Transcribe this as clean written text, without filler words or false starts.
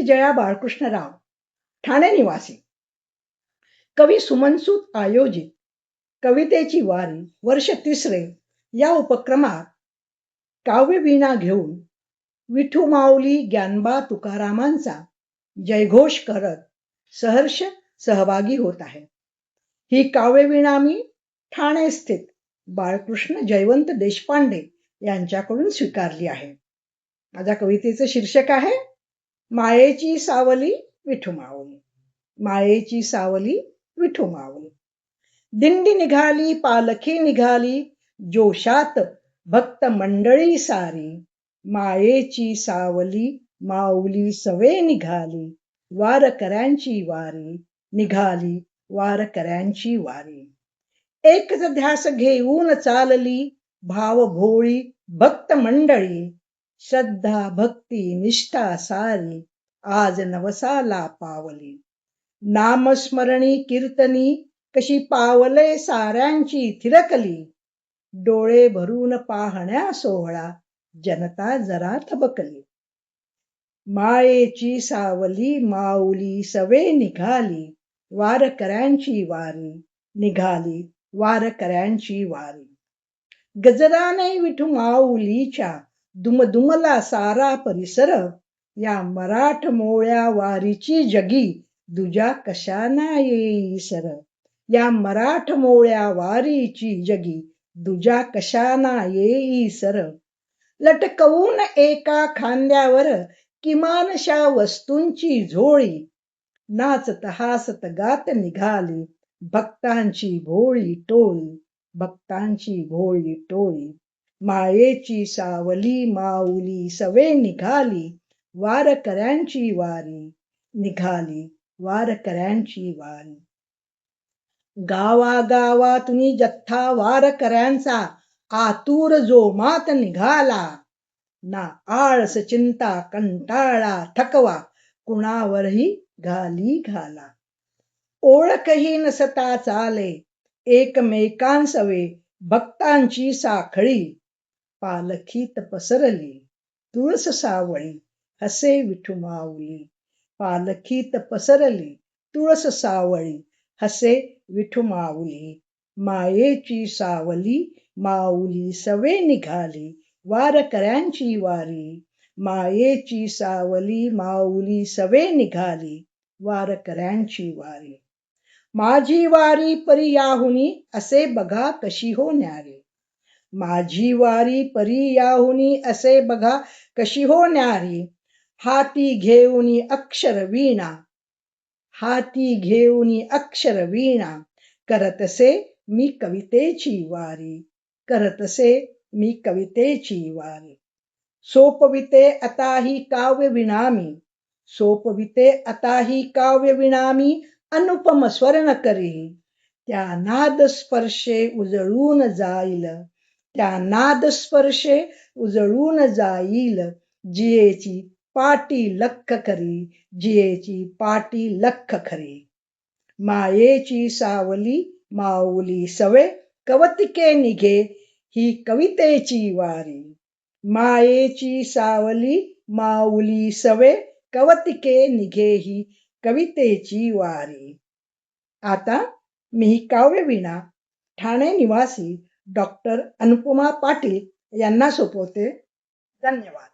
जया बाळकृष्णराव, ठाणे निवासी. कवी सुमनसूत आयोजित कवितेची वारी वर्ष 3 या उपक्रमात काव्यवीणा घेऊन विठू माऊली ज्ञानबा तुकारामांचा जयघोष करत सहर्ष सहभागी होत आहे. ही काव्यवीणा मी ठाणे स्थित बाळकृष्ण जयवंत देशपांडे यांच्याकडून स्वीकारली आहे. माझ्या कवितेचे शीर्षक आहे मायेची सावली विठू माऊली. मायेची सावली विठू माऊली. दिंडी निघाली, पालखी निघाली, जोशात भक्त मंडळी सारी. मायेची सावली माऊली सवे निघाली, वारकऱ्यांची वारी निघाली, वारकऱ्यांची वारी. एकच ध्यास घेऊन चालली भाव भोळी भक्त मंडळी. श्रद्धा भक्ती निष्ठा सारी आज नवसाला पावली. नामस्मरणी कीर्तनी कशी पावले साऱ्यांची थिरकली. डोळे भरून पाहण्या सोहळा जनता जरा थबकली. मायेची सावली माऊली सवे निघाली, वारकऱ्यांची वारी निघाली, वारकऱ्यांची वारी. गजराने विठू माऊलीच्या दुमदुमला सारा परिसर. या मराठमोळ्या वारीची जगी दुजा कशाना येई सर. या मराठमोळ्या वारीची जगी दुजा कशाना येई सर. लटकवून एका खांद्यावर किमानशा वस्तूंची झोळी. नाचत हासत गात निघाली भक्तांची भोळी टोळी, भक्तांची भोळी टोळी. मायेची सावली माऊली सवे निघाली, वारकऱ्यांची वारी निघाली, वारकऱ्यांची वारी. गावागावातून जथ्था वारकऱ्यांचा आतुर जोमात निघाला. ना आळस चिंता कंटाळा थकवा कुणावरही घाली घाला. ओळखही नसता चाले एकमेकांसवे भक्तांची साखळी. पालखीत पसरली तुळस सावळी हसे विठू माऊली. पालखीत पसरली तुळस सावळी हसे विठू माऊली. मायेची सावली माऊली सवे निघाली, वारकऱ्यांची वारी. मायेची सावली माऊली सवे निघाली, वारकऱ्यांची वारी. माझी वारी परी याहुनी असे बघा कशी हो न्यारी. माझी वारी परी याहुनी असे बघा कशी हो न्यारी. हाती घेऊनी अक्षर वीणा, हाती घेऊनी अक्षर वीणा. करतसे मी कवितेची वारी, करतसे मी कवितेची वारी. सोपविते आता ही काव्य विणामी, सोपविते आता ही काव्य विणामी. अनुपम स्वर्ण करी त्या नाद स्पर्शे उजळून जाईल, त्या नाद स्पर्शे उजळून जाईल. जियेची पाटी लख खरी, जियेची पाटी लख खरी. मायेची सावली माऊली सवे कवतिके निघे ही कवितेची वारी. मायेची सावली माऊली सवे कवतिके निघे ही कवितेची वारी. आता मी ही काव्यवीणा ठाणे निवासी डॉक्टर अनुपमा पाटील यांना सोपवते. धन्यवाद.